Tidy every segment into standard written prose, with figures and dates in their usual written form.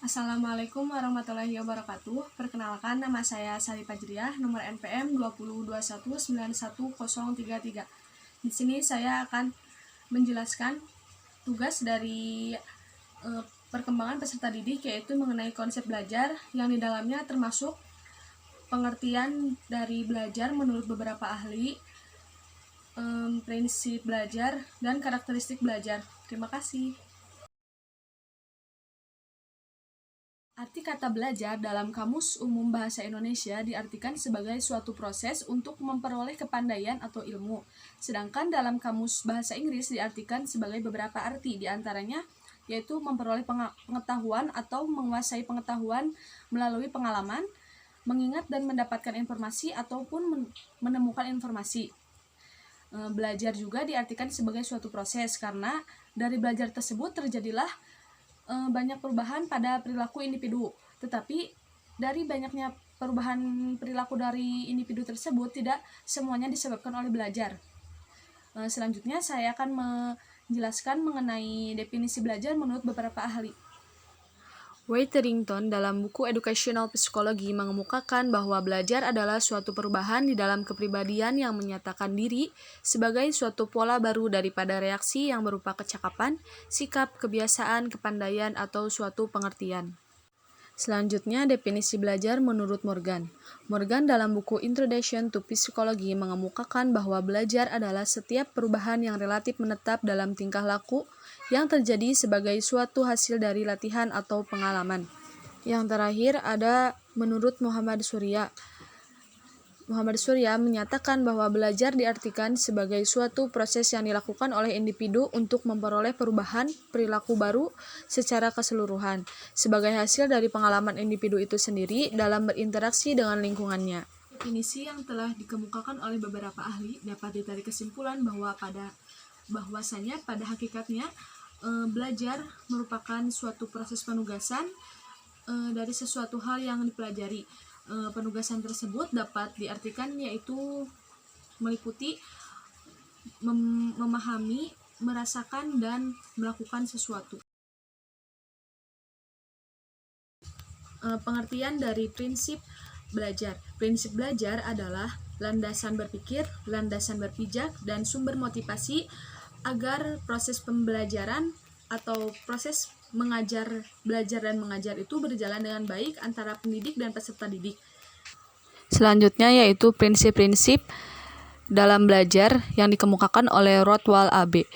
Assalamualaikum warahmatullahi wabarakatuh. Perkenalkan, nama saya Sari Fajriah, nomor NPM 2021911033. Di sini saya akan menjelaskan tugas dari perkembangan peserta didik, yaitu mengenai konsep belajar yang di dalamnya termasuk pengertian dari belajar menurut beberapa ahli, prinsip belajar, dan karakteristik belajar. Terima kasih. Arti kata belajar dalam Kamus Umum Bahasa Indonesia diartikan sebagai suatu proses untuk memperoleh kepandaian atau ilmu. Sedangkan dalam Kamus Bahasa Inggris diartikan sebagai beberapa arti, diantaranya yaitu memperoleh pengetahuan atau menguasai pengetahuan melalui pengalaman, mengingat dan mendapatkan informasi ataupun menemukan informasi. Belajar juga diartikan sebagai suatu proses, karena dari belajar tersebut terjadilah banyak perubahan pada perilaku individu. Tetapi dari banyaknya perubahan perilaku dari individu tersebut tidak semuanya disebabkan oleh belajar. Selanjutnya saya akan menjelaskan mengenai definisi belajar menurut beberapa ahli. Waiterington dalam buku Educational Psychology mengemukakan bahwa belajar adalah suatu perubahan di dalam kepribadian yang menyatakan diri sebagai suatu pola baru daripada reaksi yang berupa kecakapan, sikap, kebiasaan, kepandaian, atau suatu pengertian. Selanjutnya, definisi belajar menurut Morgan. Morgan dalam buku Introduction to Psychology mengemukakan bahwa belajar adalah setiap perubahan yang relatif menetap dalam tingkah laku yang terjadi sebagai suatu hasil dari latihan atau pengalaman. Yang terakhir ada menurut Muhammad Surya. Muhammad Surya menyatakan bahwa belajar diartikan sebagai suatu proses yang dilakukan oleh individu untuk memperoleh perubahan perilaku baru secara keseluruhan, sebagai hasil dari pengalaman individu itu sendiri dalam berinteraksi dengan lingkungannya. Definisi yang telah dikemukakan oleh beberapa ahli dapat ditarik kesimpulan bahwasanya pada hakikatnya belajar merupakan suatu proses penugasan dari sesuatu hal yang dipelajari. Penugasan tersebut dapat diartikan yaitu meliputi memahami, merasakan, dan melakukan sesuatu. Pengertian dari prinsip belajar. Prinsip belajar adalah landasan berpikir, landasan berpijak, dan sumber motivasi agar proses pembelajaran atau proses belajar dan mengajar itu berjalan dengan baik antara pendidik dan peserta didik. Selanjutnya yaitu prinsip-prinsip dalam belajar yang dikemukakan oleh Rothwell AB.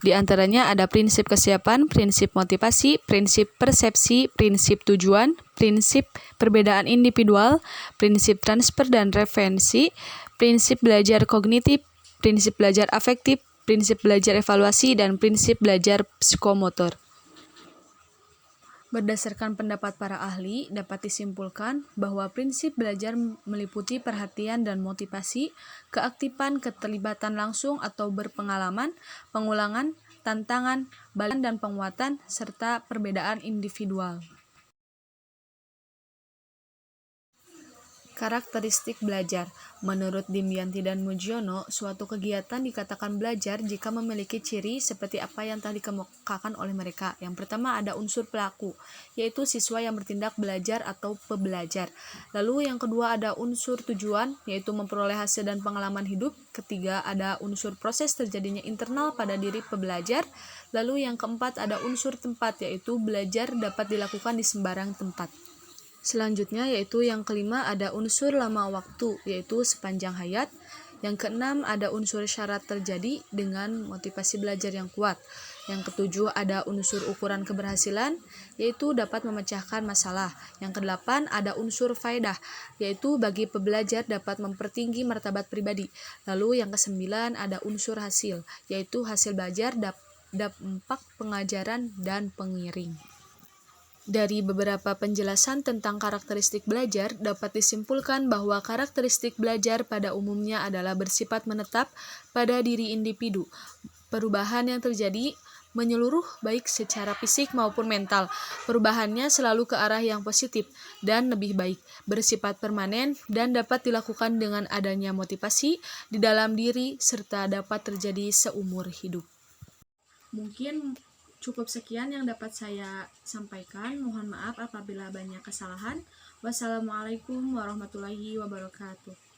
Di antaranya ada prinsip kesiapan, prinsip motivasi, prinsip persepsi, prinsip tujuan, prinsip perbedaan individual, prinsip transfer dan referensi, prinsip belajar kognitif, prinsip belajar afektif, prinsip belajar evaluasi, dan prinsip belajar psikomotor. Berdasarkan pendapat para ahli, dapat disimpulkan bahwa prinsip belajar meliputi perhatian dan motivasi, keaktifan, keterlibatan langsung atau berpengalaman, pengulangan, tantangan, balikan dan penguatan, serta perbedaan individual. Karakteristik belajar. Menurut Dimyanti dan Mujiono, suatu kegiatan dikatakan belajar jika memiliki ciri seperti apa yang telah dikemukakan oleh mereka. Yang pertama ada unsur pelaku, yaitu siswa yang bertindak belajar atau pebelajar. Lalu yang kedua ada unsur tujuan, yaitu memperoleh hasil dan pengalaman hidup. Ketiga ada unsur proses terjadinya internal pada diri pebelajar. Lalu yang keempat ada unsur tempat, yaitu belajar dapat dilakukan di sembarang tempat. Selanjutnya yaitu yang kelima ada unsur lama waktu, yaitu sepanjang hayat. Yang keenam ada unsur syarat terjadi dengan motivasi belajar yang kuat. Yang ketujuh ada unsur ukuran keberhasilan, yaitu dapat memecahkan masalah. Yang kedelapan ada unsur faedah, yaitu bagi pebelajar dapat mempertinggi martabat pribadi. Lalu yang kesembilan ada unsur hasil, yaitu hasil belajar dampak pengajaran dan pengiring. Dari beberapa penjelasan tentang karakteristik belajar, dapat disimpulkan bahwa karakteristik belajar pada umumnya adalah bersifat menetap pada diri individu. Perubahan yang terjadi menyeluruh baik secara fisik maupun mental. Perubahannya selalu ke arah yang positif dan lebih baik, bersifat permanen dan dapat dilakukan dengan adanya motivasi di dalam diri serta dapat terjadi seumur hidup. Mungkin Cukup sekian yang dapat saya sampaikan. Mohon maaf apabila banyak kesalahan. Wassalamualaikum warahmatullahi wabarakatuh.